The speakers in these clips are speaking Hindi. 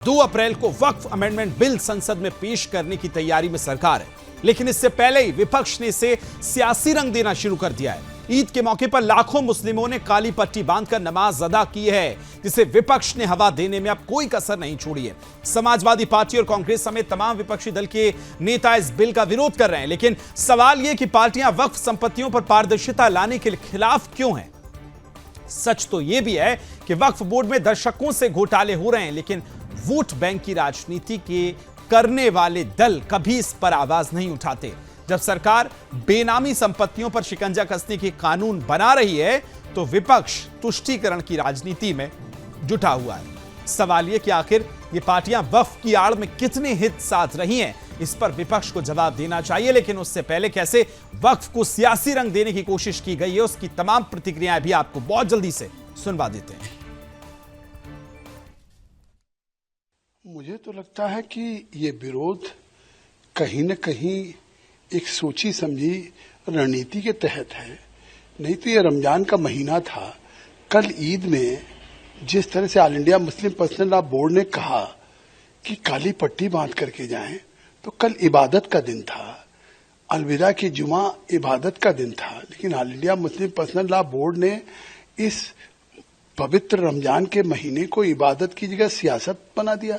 2 अप्रैल को वक्फ अमेंडमेंट बिल संसद में पेश करने की तैयारी में सरकार है, लेकिन इससे पहले ही विपक्ष ने इसे सियासी रंग देना शुरू कर दिया है। ईद के मौके पर लाखों मुस्लिमों ने काली पट्टी बांधकर नमाज अदा की है, जिसे विपक्ष ने हवा देने में अब कोई कसर नहीं छोड़ी है। समाजवादी पार्टी और कांग्रेस समेत तमाम विपक्षी दल के नेता इस बिल का विरोध कर रहे हैं, लेकिन सवाल यह कि पार्टियां वक्फ संपत्तियों पर पारदर्शिता लाने के खिलाफ क्यों हैं? सच तो यह भी है कि वक्फ बोर्ड में दशकों से घोटाले हो रहे हैं, लेकिन वोट बैंक की राजनीति के करने वाले दल कभी इस पर आवाज नहीं उठाते। जब सरकार बेनामी संपत्तियों पर शिकंजा कसने के कानून बना रही है, तो विपक्ष तुष्टीकरण की राजनीति में जुटा हुआ है। सवाल यह कि आखिर ये पार्टियां वक्फ की आड़ में कितने हित साध रही हैं, इस पर विपक्ष को जवाब देना चाहिए। लेकिन उससे पहले कैसे वक्फ को सियासी रंग देने की कोशिश की गई है, उसकी तमाम प्रतिक्रियाएं भी आपको बहुत जल्दी से सुनवा देते हैं। मुझे तो लगता है कि ये विरोध कहीं न कहीं एक सोची समझी रणनीति के तहत है। नहीं तो ये रमजान का महीना था। कल ईद में जिस तरह से all India Muslim personal law board ने कहा कि काली पट्टी बांध करके जाएं, तो कल इबादत का दिन था। अलविदा की जुमा इबादत का दिन था, लेकिन all India Muslim personal law board ने इस पवित्र रमजान के महीने को इबादत की जगह सियासत बना दिया।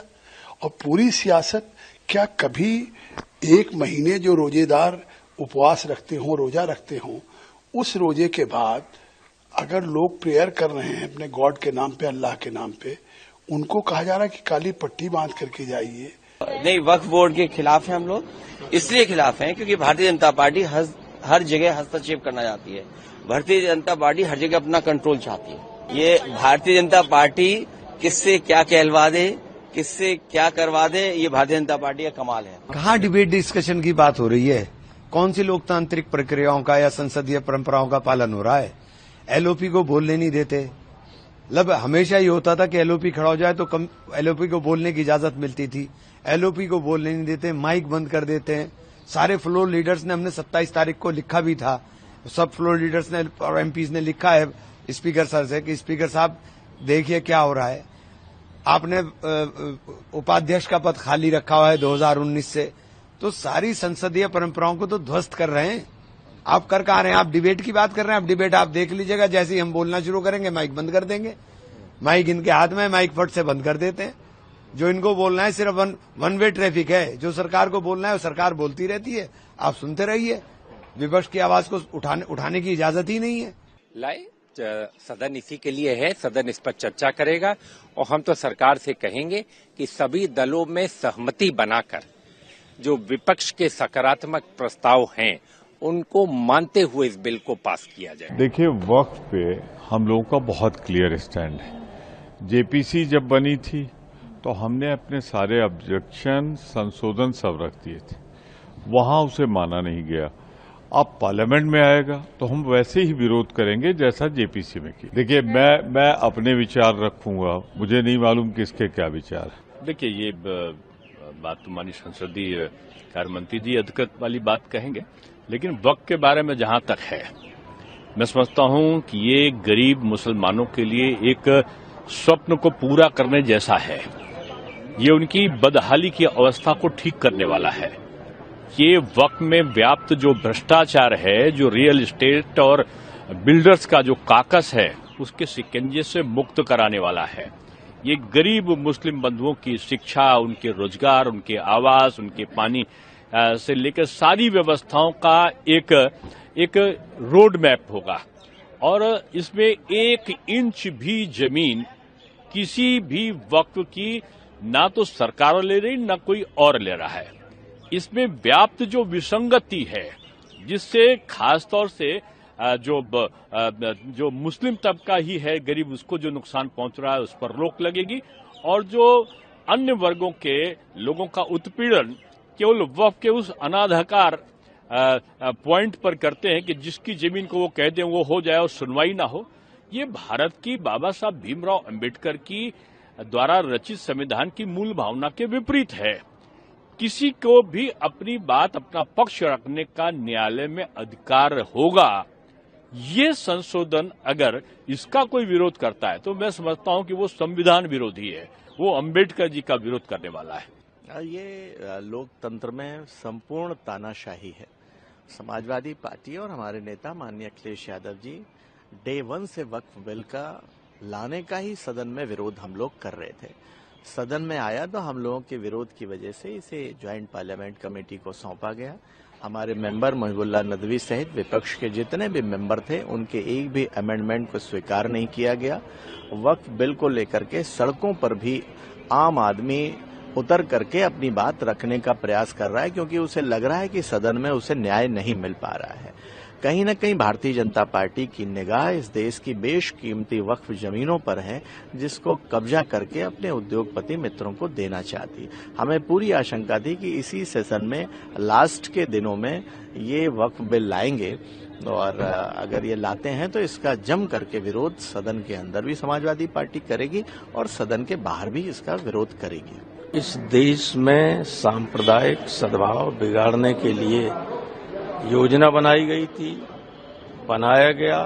और पूरी सियासत क्या कभी एक महीने जो रोजेदार उपवास रखते हों, रोजा रखते हों, उस रोजे के बाद अगर लोग प्रेयर कर रहे हैं अपने गॉड के नाम पे, अल्लाह के नाम पे, उनको कहा जा रहा है कि काली पट्टी बांध करके जाइए? नहीं, वक्फ बोर्ड के खिलाफ हैं हम लोग। इसलिए खिलाफ हैं क्योंकि भारतीय जनता पार्टी हर जगह हस्तक्षेप करना चाहती है। भारतीय जनता पार्टी हर जगह अपना कंट्रोल चाहती है। ये भारतीय जनता पार्टी किससे क्या कहलवा दे, किससे क्या करवा दे, ये भारतीय जनता पार्टी का कमाल है। कहाँ डिबेट डिस्कशन की बात हो रही है? कौन सी लोकतांत्रिक प्रक्रियाओं का या संसदीय परंपराओं का पालन हो रहा है? एलओपी को बोलने नहीं देते। मतलब हमेशा ये होता था कि एलओपी खड़ा हो जाए तो एलओपी को बोलने की इजाजत मिलती थी। एलओपी को बोलने नहीं देते, माइक बंद कर देते हैं। सारे फ्लोर लीडर्स ने, हमने 27 तारीख को लिखा भी था, सब फ्लोर लीडर्स ने और एमपीज ने लिखा है स्पीकर सर से कि स्पीकर साहब देखिए क्या हो रहा है। आपने उपाध्यक्ष का पद खाली रखा हुआ है 2019 से, तो सारी संसदीय परंपराओं को तो ध्वस्त कर रहे हैं। आप कर कहा रहे हैं? आप डिबेट की बात कर रहे हैं। आप डिबेट आप देख लीजिएगा, जैसे ही हम बोलना शुरू करेंगे माइक बंद कर देंगे। माइक इनके हाथ में, माइक फट से बंद कर देते हैं। जो इनको बोलना है सिर्फ वन वे ट्रैफिक है। जो सरकार को बोलना है वो सरकार बोलती रहती है, आप सुनते रहिए। विपक्ष की आवाज को उठाने की इजाजत ही नहीं है। लाई सदन इसी के लिए है, सदन इस पर चर्चा करेगा और हम तो सरकार से कहेंगे कि सभी दलों में सहमति बनाकर जो विपक्ष के सकारात्मक प्रस्ताव हैं उनको मानते हुए इस बिल को पास किया जाए। देखिए, वक्फ पे हम लोगों का बहुत क्लियर स्टैंड है। जेपीसी जब बनी थी तो हमने अपने सारे ऑब्जेक्शन, संशोधन सब रख दिए थे, वहां उसे माना नहीं गया। अब पार्लियामेंट में आएगा तो हम वैसे ही विरोध करेंगे जैसा जेपीसी में किया। देखिए, मैं अपने विचार रखूंगा, मुझे नहीं मालूम किसके क्या विचार है। देखिए, ये बात तो माननीय संसदीय कार्य मंत्री जी अधिकृत वाली बात कहेंगे, लेकिन वक्त के बारे में जहां तक है, मैं समझता हूं कि ये गरीब मुसलमानों के लिए एक स्वप्न को पूरा करने जैसा है। ये उनकी बदहाली की अवस्था को ठीक करने वाला है। ये वक्त में व्याप्त जो भ्रष्टाचार है, जो रियल एस्टेट और बिल्डर्स का जो काकस है, उसके शिकंजे से मुक्त कराने वाला है। ये गरीब मुस्लिम बंधुओं की शिक्षा, उनके रोजगार, उनके आवास, उनके पानी से लेकर सारी व्यवस्थाओं का एक रोड मैप होगा। और इसमें 1 इंच भी जमीन किसी भी वक्त की ना तो सरकार ले रही, ना कोई और ले रहा है। इसमें व्याप्त जो विसंगति है, जिससे खासतौर से जो मुस्लिम तबका ही है गरीब, उसको जो नुकसान पहुंच रहा है उस पर रोक लगेगी। और जो अन्य वर्गों के लोगों का उत्पीड़न केवल वक्फ के उस अनाधिकार पॉइंट पर करते हैं कि जिसकी जमीन को वो कहते हैं वो हो जाए और सुनवाई ना हो, ये भारत की बाबा साहब भीमराव अंबेडकर की द्वारा रचित संविधान की मूल भावना के विपरीत है। किसी को भी अपनी बात, अपना पक्ष रखने का न्यायालय में अधिकार होगा। ये संशोधन अगर इसका कोई विरोध करता है तो मैं समझता हूं कि वो संविधान विरोधी है, वो अंबेडकर जी का विरोध करने वाला है। ये लोकतंत्र में संपूर्ण तानाशाही है। समाजवादी पार्टी और हमारे नेता माननीय अखिलेश यादव जी डे 1 से वक्फ बिल का लाने का ही सदन में विरोध हम लोग कर रहे थे। सदन में आया तो हम लोगों के विरोध की वजह से इसे ज्वाइंट पार्लियामेंट कमेटी को सौंपा गया। हमारे मेंबर मुहिबुल्लाह नदवी सहित विपक्ष के जितने भी मेंबर थे उनके एक भी अमेंडमेंट को स्वीकार नहीं किया गया। वक्फ बिल को लेकर के सड़कों पर भी आम आदमी उतर करके अपनी बात रखने का प्रयास कर रहा है, क्योंकि उसे लग रहा है कि सदन में उसे न्याय नहीं मिल पा रहा है। कहीं न कहीं भारतीय जनता पार्टी की निगाह इस देश की बेशकीमती वक्फ जमीनों पर है, जिसको कब्जा करके अपने उद्योगपति मित्रों को देना चाहती। हमें पूरी आशंका थी कि इसी सेशन में लास्ट के दिनों में ये वक्फ बिल लाएंगे, और अगर ये लाते हैं तो इसका जम करके विरोध सदन के अंदर भी समाजवादी पार्टी करेगी और सदन के बाहर भी इसका विरोध करेगी। इस देश में सांप्रदायिक सद्भाव बिगाड़ने के लिए योजना बनाई गई थी, बनाया गया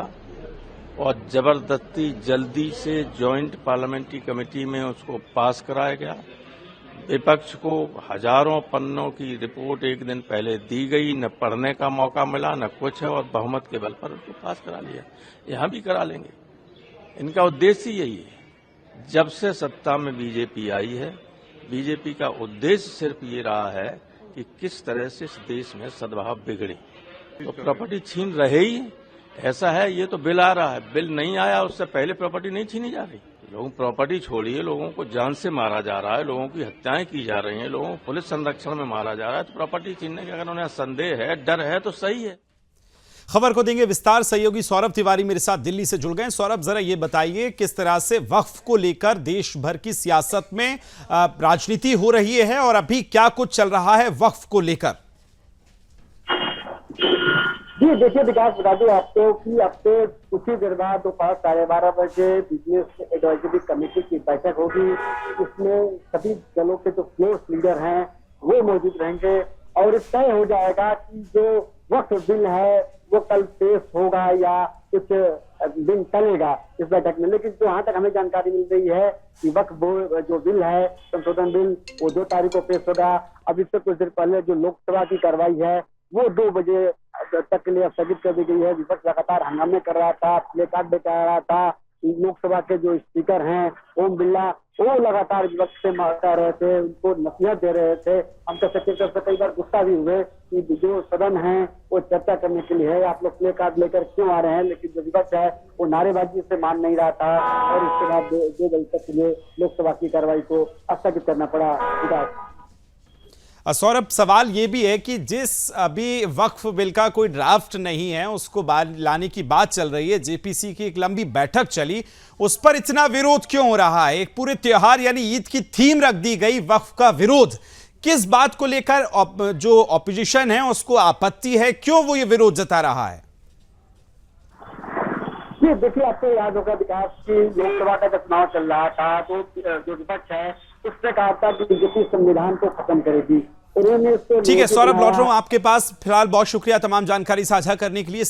और जबरदस्ती जल्दी से जॉइंट पार्लियामेंट्री कमेटी में उसको पास कराया गया। विपक्ष को हजारों पन्नों की रिपोर्ट एक दिन पहले दी गई, न पढ़ने का मौका मिला न कुछ, और बहुमत के बल पर उसको पास करा लिया। यहां भी करा लेंगे। इनका उद्देश्य यही है। जब से सत्ता में बीजेपी आई है, बीजेपी का उद्देश्य सिर्फ ये रहा है कि किस तरह से इस देश में सद्भाव बिगड़े। तो प्रॉपर्टी छीन रहे ही ऐसा है। ये तो बिल आ रहा है, बिल नहीं आया उससे पहले प्रॉपर्टी नहीं छीनी जा रही। लोग प्रॉपर्टी छोड़िए, लोगों को जान से मारा जा रहा है, लोगों की हत्याएं की जा रही हैं, लोगों को पुलिस संरक्षण में मारा जा रहा है। तो प्रॉपर्टी छीनने का अगर उन्हें संदेह है, डर है, तो सही है। खबर को देंगे विस्तार। सहयोगी सौरभ तिवारी मेरे साथ दिल्ली से जुड़ गए। सौरभ, जरा ये बताइए किस तरह से वक्फ को लेकर देश भर की सियासत में राजनीति हो रही है और अभी क्या कुछ चल रहा है वक्फ को लेकर? जी देखिए विकास, बता दूं आपको कि अब से कुछ ही देर बाद दोपहर 12:30 बजे बिजनेस एडवाइजरी कमेटी की बैठक होगी। इसमें सभी दलों के जो फ्लोर लीडर हैं वो मौजूद रहेंगे और तय हो जाएगा कि जो वक्फ बिल है वो कल पेश होगा या कुछ दिन टलेगा इस बैठक में। लेकिन जहां तक हमें जानकारी मिल रही है कि वक्फ जो बिल है, संशोधन बिल, वो 2 तारीख को पेश होगा। अभी से कुछ देर पहले जो लोकसभा की कार्रवाई है वो 2 बजे तक के लिए स्थगित कर दी गई है। विपक्ष लगातार हंगामे कर रहा था, प्ले कार्ड लेकर आ रहा था। लोकसभा के जो स्पीकर हैं ओम बिरला, वो लगातार विपक्ष से मारता रहे थे, उनको नसीहत दे रहे थे। हम कह सकते हैं कई बार गुस्सा भी हुए कि जो सदन है वो चर्चा करने के लिए है, आप लोग प्ले कार्ड लेकर क्यों आ रहे हैं। लेकिन जो विपक्ष है वो नारेबाजी से मान नहीं रहा था और इसके बाद 2 बजे तक के लिए लोकसभा की कार्रवाई को स्थगित करना पड़ा। विकास, सौरभ, सवाल ये भी है कि जिस अभी वक्फ बिल का कोई ड्राफ्ट नहीं है उसको लाने की बात चल रही है, जेपीसी की एक लंबी बैठक चली, उस पर इतना विरोध क्यों हो रहा है? एक पूरे त्योहार यानी ईद की थीम रख दी गई वक्फ का विरोध। किस बात को लेकर जो ऑपोजिशन है उसको आपत्ति है, क्यों वो ये विरोध जता रहा है? जी देखिए, आपको याद होगा विकास की लोकसभा का जब चुनाव चल रहा था तो जो विपक्ष है उसने कहा था कि बीजेपी संविधान को खत्म करेगी। ठीक है सौरभ, लौट रहा हूं आपके पास। फिलहाल बहुत शुक्रिया तमाम जानकारी साझा करने के लिए।